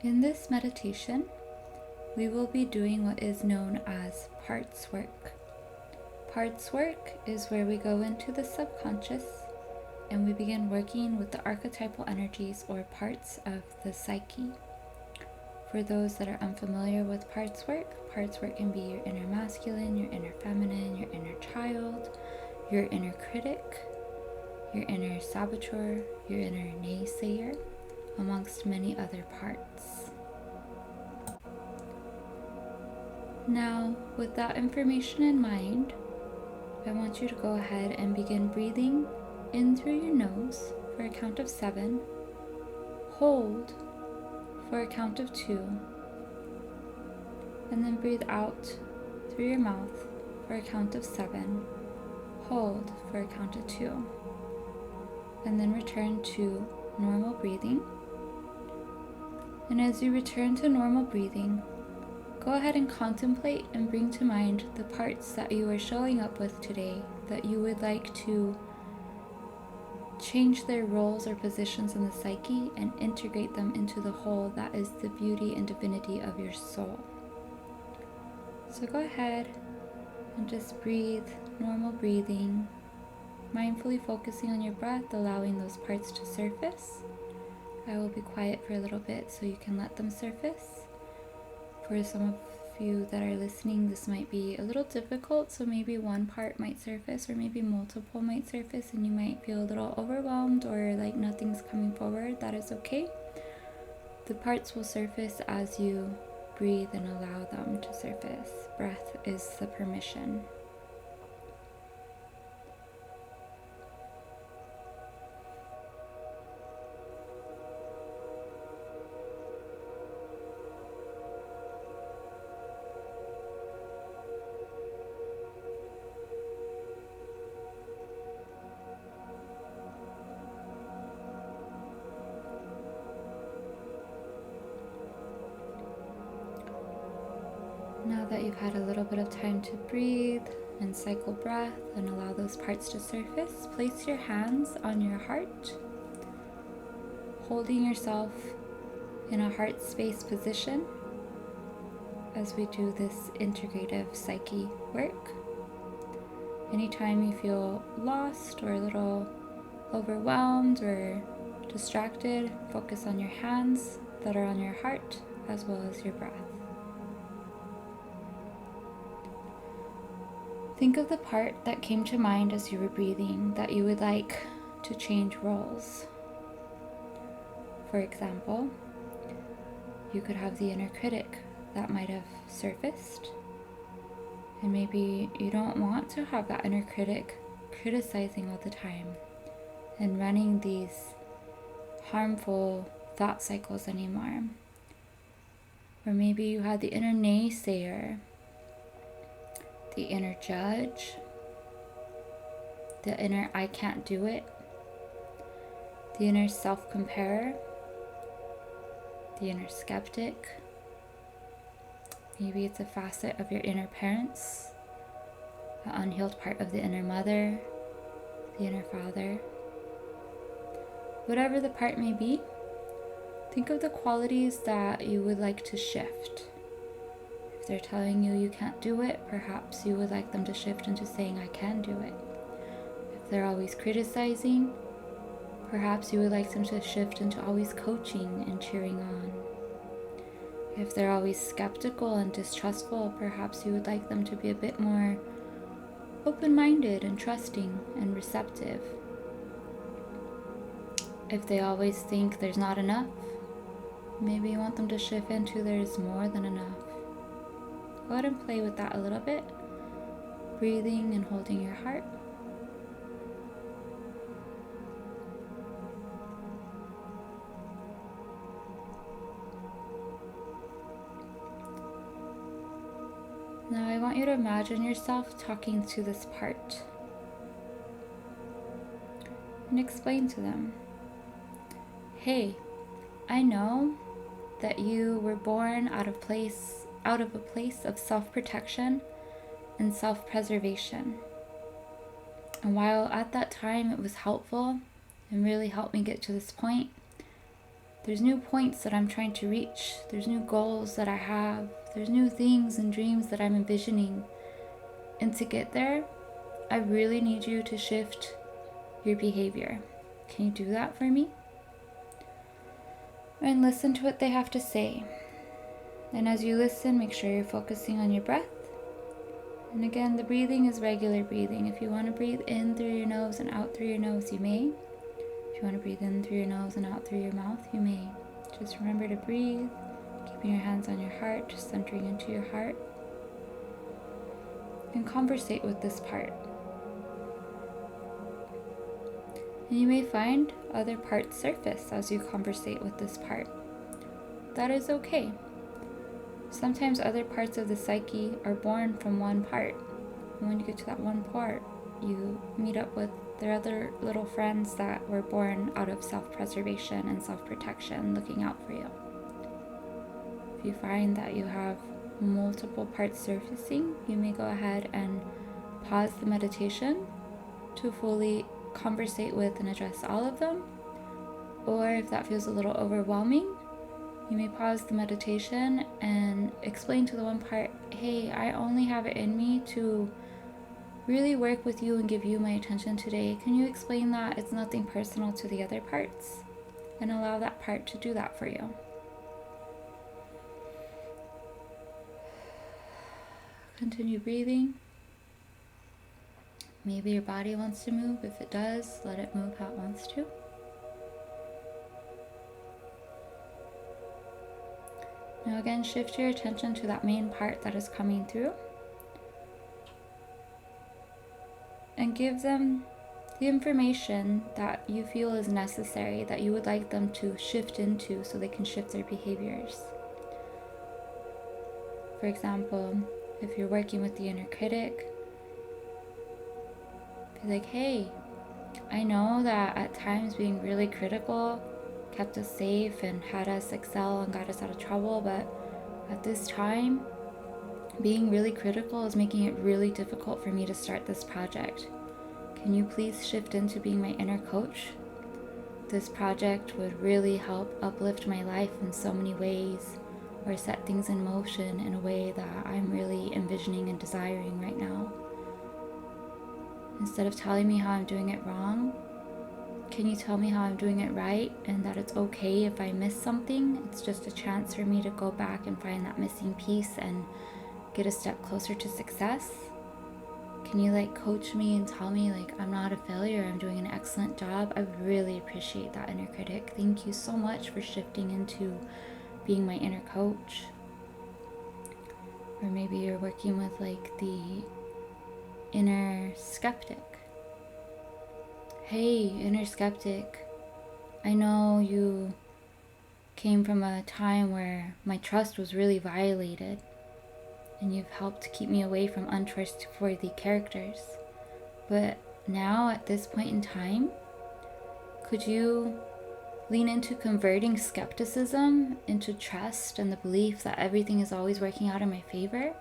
In this meditation, we will be doing what is known as parts work. Parts work is where we go into the subconscious and we begin working with the archetypal energies or parts of the psyche. For those that are unfamiliar with parts work can be your inner masculine, your inner feminine, your inner child, your inner critic, your inner saboteur, your inner naysayer, amongst many other parts. Now, with that information in mind, I want you to go ahead and begin breathing in through your nose for a count of 7, hold for a count of 2, and then breathe out through your mouth for a count of 7, hold for a count of 2, and then return to normal breathing. And as you return to normal breathing, go ahead and contemplate and bring to mind the parts that you are showing up with today that you would like to change their roles or positions in the psyche and integrate them into the whole that is the beauty and divinity of your soul. So go ahead and just breathe, normal breathing, mindfully focusing on your breath, allowing those parts to surface. I will be quiet for a little bit so you can let them surface. For some of you that are listening, this might be a little difficult, so maybe one part might surface or maybe multiple might surface and you might feel a little overwhelmed or like nothing's coming forward. That is okay. The parts will surface as you breathe and allow them to surface. Breath is the permission. Now that you've had a little bit of time to breathe and cycle breath and allow those parts to surface, place your hands on your heart, holding yourself in a heart space position as we do this integrative psyche work. Anytime you feel lost or a little overwhelmed or distracted, focus on your hands that are on your heart as well as your breath. Think of the part that came to mind as you were breathing that you would like to change roles. For example, you could have the inner critic that might have surfaced, and maybe you don't want to have that inner critic criticizing all the time and running these harmful thought cycles anymore. Or maybe you had the inner naysayer, the inner judge, the inner I can't do it, the inner self-comparer, the inner skeptic. Maybe it's a facet of your inner parents, an unhealed part of the inner mother, the inner father. Whatever the part may be, think of the qualities that you would like to shift. If they're telling you you can't do it, perhaps you would like them to shift into saying I can do it. If they're always criticizing, perhaps you would like them to shift into always coaching and cheering on. If they're always skeptical and distrustful, perhaps you would like them to be a bit more open-minded and trusting and receptive. If they always think there's not enough, maybe you want them to shift into there's more than enough. Go ahead and play with that a little bit, breathing and holding your heart. Now I want you to imagine yourself talking to this part and explain to them, hey, I know that you were born out of a place of self-protection and self-preservation. And while at that time it was helpful and really helped me get to this point, There's new points that I'm trying to reach. There's new goals that I have. There's new things and dreams that I'm envisioning. And to get there, I really need you to shift your behavior. Can you do that for me? And listen to what they have to say. And as you listen, make sure you're focusing on your breath. And again, the breathing is regular breathing. If you want to breathe in through your nose and out through your nose, you may. If you want to breathe in through your nose and out through your mouth, you may. Just remember to breathe, keeping your hands on your heart, just centering into your heart. And conversate with this part. And you may find other parts surface as you conversate with this part. That is okay. Sometimes other parts of the psyche are born from one part. And when you get to that one part, you meet up with their other little friends that were born out of self-preservation and self-protection, looking out for you. If you find that you have multiple parts surfacing, you may go ahead and pause the meditation to fully conversate with and address all of them. Or if that feels a little overwhelming, you may pause the meditation and explain to the one part, hey, I only have it in me to really work with you and give you my attention today. Can you explain that it's nothing personal to the other parts? And allow that part to do that for you. Continue breathing. Maybe your body wants to move. If it does, let it move how it wants to. Now again, shift your attention to that main part that is coming through. And give them the information that you feel is necessary, that you would like them to shift into so they can shift their behaviors. For example, if you're working with the inner critic, be like, hey, I know that at times being really critical kept us safe and had us excel and got us out of trouble, but at this time, being really critical is making it really difficult for me to start this project. Can you please shift into being my inner coach? This project would really help uplift my life in so many ways, or set things in motion in a way that I'm really envisioning and desiring right now. Instead of telling me how I'm doing it wrong, can you tell me how I'm doing it right, and that it's okay if I miss something? It's just a chance for me to go back and find that missing piece and get a step closer to success. Can you coach me and tell me I'm not a failure, I'm doing an excellent job? I would really appreciate that, inner critic. Thank you so much for shifting into being my inner coach. Or maybe you're working with the inner skeptic. Hey, inner skeptic, I know you came from a time where my trust was really violated, and you've helped keep me away from untrustworthy characters. But now, at this point in time, could you lean into converting skepticism into trust and the belief that everything is always working out in my favor?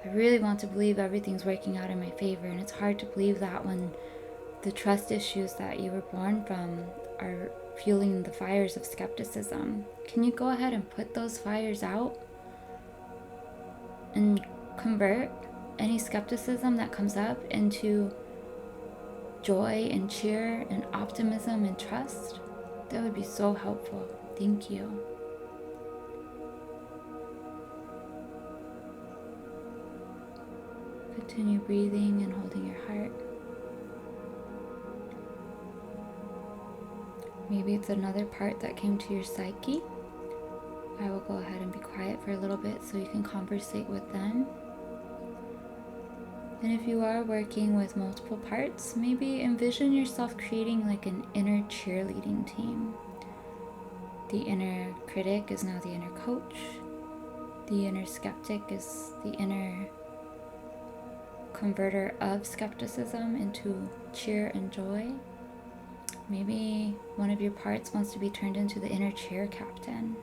I really want to believe everything's working out in my favor, and it's hard to believe that when the trust issues that you were born from are fueling the fires of skepticism. Can you go ahead and put those fires out and convert any skepticism that comes up into joy and cheer and optimism and trust? That would be so helpful. Thank you. Continue breathing and holding your heart. Maybe it's another part that came to your psyche. I will go ahead and be quiet for a little bit so you can conversate with them. And if you are working with multiple parts, maybe envision yourself creating an inner cheerleading team. The inner critic is now the inner coach. The inner skeptic is the inner converter of skepticism into cheer and joy. Maybe one of your parts wants to be turned into the inner cheer captain.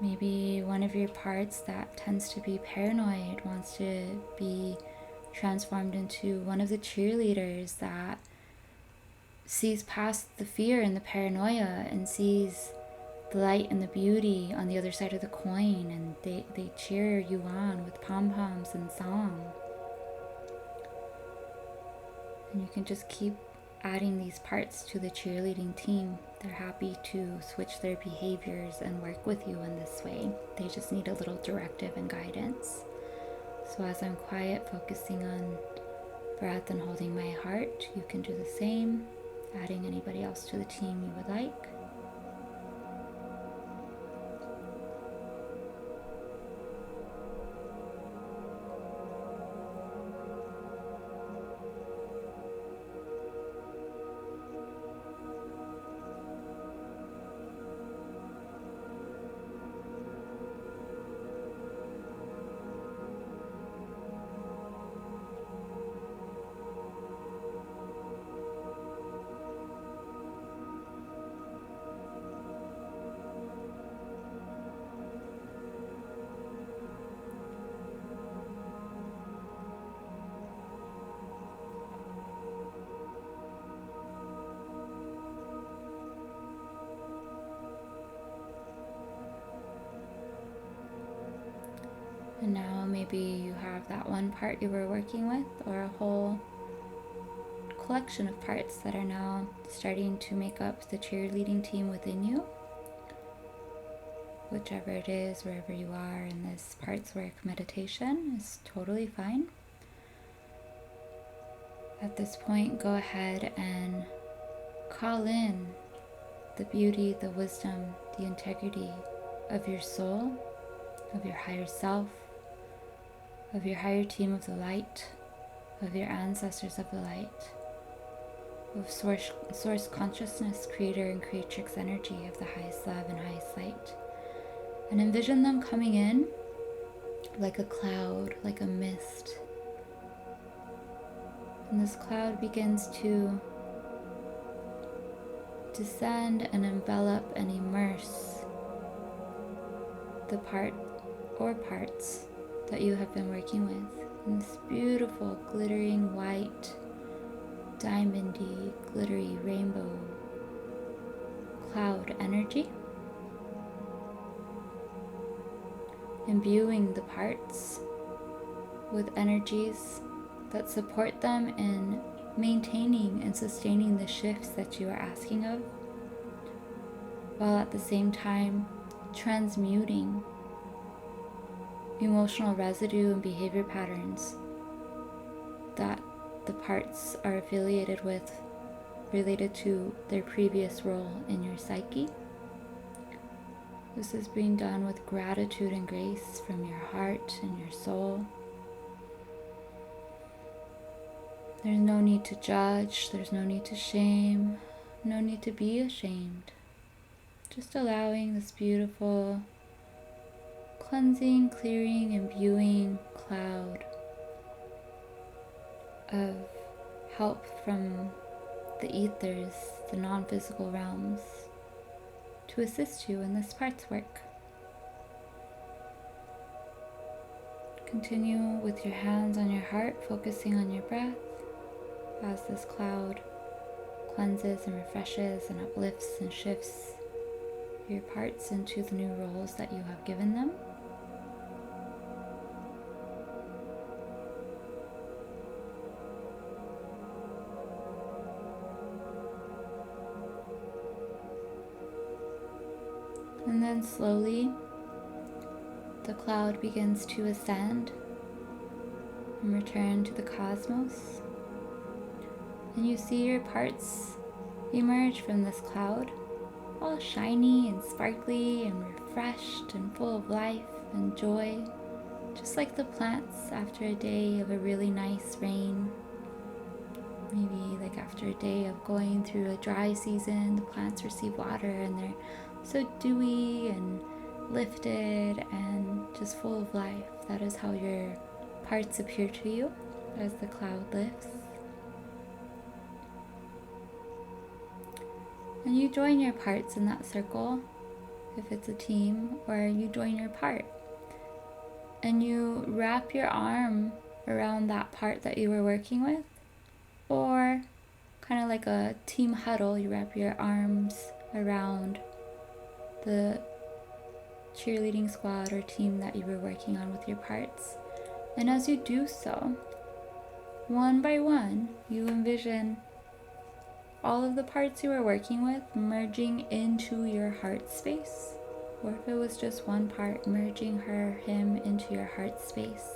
Maybe one of your parts that tends to be paranoid wants to be transformed into one of the cheerleaders that sees past the fear and the paranoia and sees the light and the beauty on the other side of the coin, and they cheer you on with pom-poms and song. And you can just keep adding these parts to the cheerleading team. They're happy to switch their behaviors and work with you in this way. They just need a little directive and guidance. So as I'm quiet, focusing on breath and holding my heart, you can do the same, adding anybody else to the team you would like. And now maybe you have that one part you were working with, or a whole collection of parts that are now starting to make up the cheerleading team within you. Whichever it is, wherever you are in this parts work meditation is totally fine. At this point, go ahead and call in the beauty, the wisdom, the integrity of your soul, of your higher self, of your higher team of the light, of your ancestors of the light, of source consciousness, creator and creatrix energy of the highest love and highest light. And envision them coming in like a cloud, like a mist. And this cloud begins to descend and envelop and immerse the part or parts that you have been working with in this beautiful, glittering white, diamondy, glittery rainbow cloud energy. Imbuing the parts with energies that support them in maintaining and sustaining the shifts that you are asking of, while at the same time transmuting emotional residue and behavior patterns that the parts are affiliated with related to their previous role in your psyche. This is being done with gratitude and grace from your heart and your soul. There's no need to judge, there's no need to shame, no need to be ashamed. Just allowing this beautiful cleansing, clearing, imbuing cloud of help from the ethers, the non-physical realms, to assist you in this parts work. Continue with your hands on your heart, focusing on your breath as this cloud cleanses and refreshes and uplifts and shifts your parts into the new roles that you have given them. And then slowly, the cloud begins to ascend and return to the cosmos. And you see your parts emerge from this cloud, all shiny and sparkly and refreshed and full of life and joy, just like the plants after a day of a really nice rain. Maybe like after a day of going through a dry season, the plants receive water and they're so dewy and lifted and just full of life. That is how your parts appear to you as the cloud lifts. And you join your parts in that circle, if it's a team, or you join your part. And you wrap your arm around that part that you were working with, or kind of like a team huddle. You wrap your arms around the cheerleading squad or team that you were working on with your parts. And as you do so, one by one, you envision all of the parts you were working with merging into your heart space. Or if it was just one part, merging him into your heart space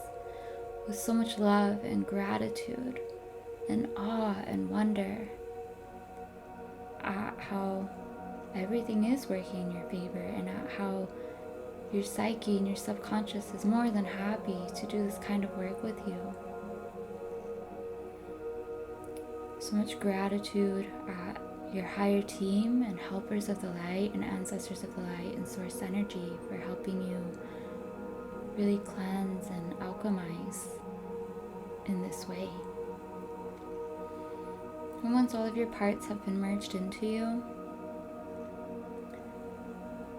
with so much love and gratitude and awe and wonder at how everything is working in your favor, and at how your psyche and your subconscious is more than happy to do this kind of work with you. So much gratitude at your higher team and helpers of the light and ancestors of the light and source energy for helping you really cleanse and alchemize in this way. And once all of your parts have been merged into you,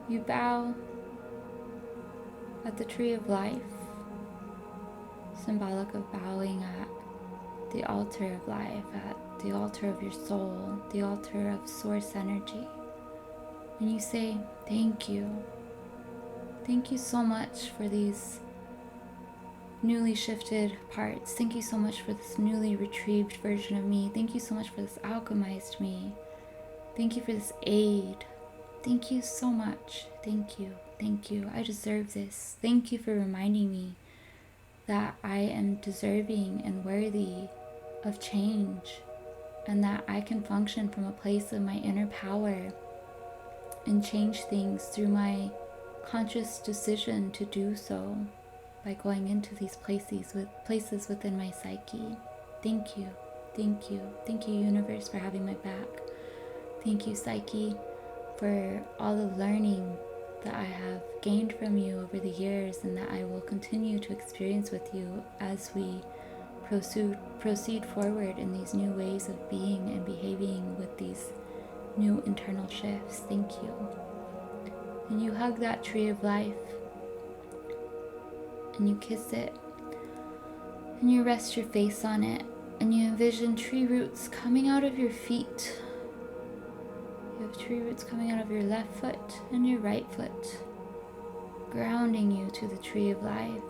you bow at the tree of life, symbolic of bowing at the altar of life, at the altar of your soul, the altar of source energy. And you say, thank you. Thank you so much for these newly shifted parts. Thank you so much for this newly retrieved version of me. Thank you so much for this alchemized me. Thank you for this aid. Thank you so much. Thank you. Thank you. I deserve this. Thank you for reminding me that I am deserving and worthy of change, and that I can function from a place of my inner power and change things through my conscious decision to do so by going into these places within my psyche. Thank you. Thank you. Thank you, universe, for having my back. Thank you, psyche, for all the learning that I have gained from you over the years, and that I will continue to experience with you as we proceed forward in these new ways of being and behaving with these new internal shifts. Thank you. And you hug that tree of life, and you kiss it, and you rest your face on it, and you envision tree roots coming out of your feet. You have tree roots coming out of your left foot and your right foot, grounding you to the tree of life,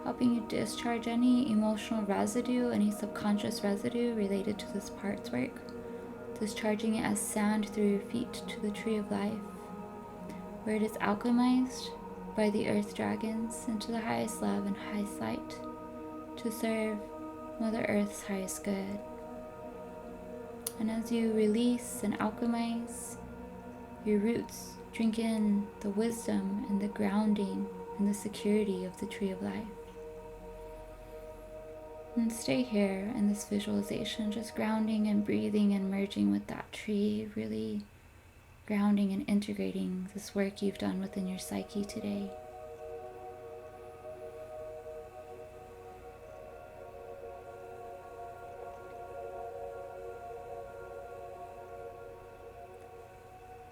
helping you discharge any emotional residue, any subconscious residue related to this part's work, discharging it as sand through your feet to the tree of life, where it is alchemized by the earth dragons into the highest love and highest light to serve Mother Earth's highest good. And as you release and alchemize, your roots drink in the wisdom and the grounding and the security of the tree of life. And stay here in this visualization, just grounding and breathing and merging with that tree, really grounding and integrating this work you've done within your psyche today.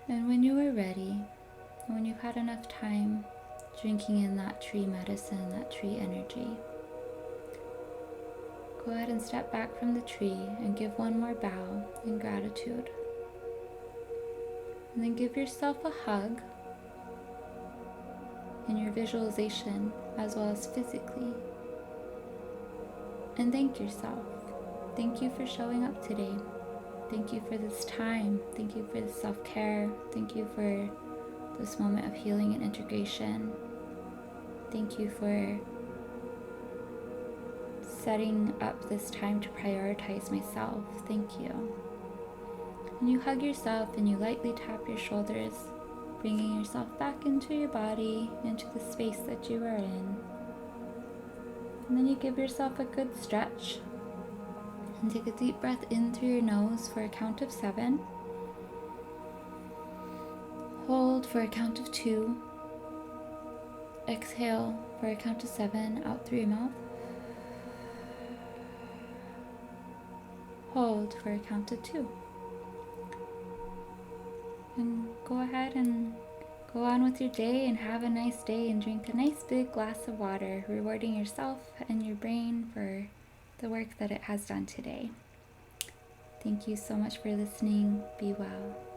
And when you are ready, when you've had enough time drinking in that tree medicine, that tree energy, go ahead and step back from the tree and give one more bow in gratitude. And then give yourself a hug in your visualization as well as physically. And thank yourself. Thank you for showing up today. Thank you for this time. Thank you for the self-care. Thank you for this moment of healing and integration. Thank you for setting up this time to prioritize myself. Thank you. And you hug yourself and you lightly tap your shoulders, bringing yourself back into your body, into the space that you are in. And then you give yourself a good stretch. And take a deep breath in through your nose for a count of 7. Hold for a count of 2. Exhale for a count of 7 out through your mouth. Hold for a count of 2. And go ahead and go on with your day and have a nice day and drink a nice big glass of water, rewarding yourself and your brain for the work that it has done today. Thank you so much for listening. Be well.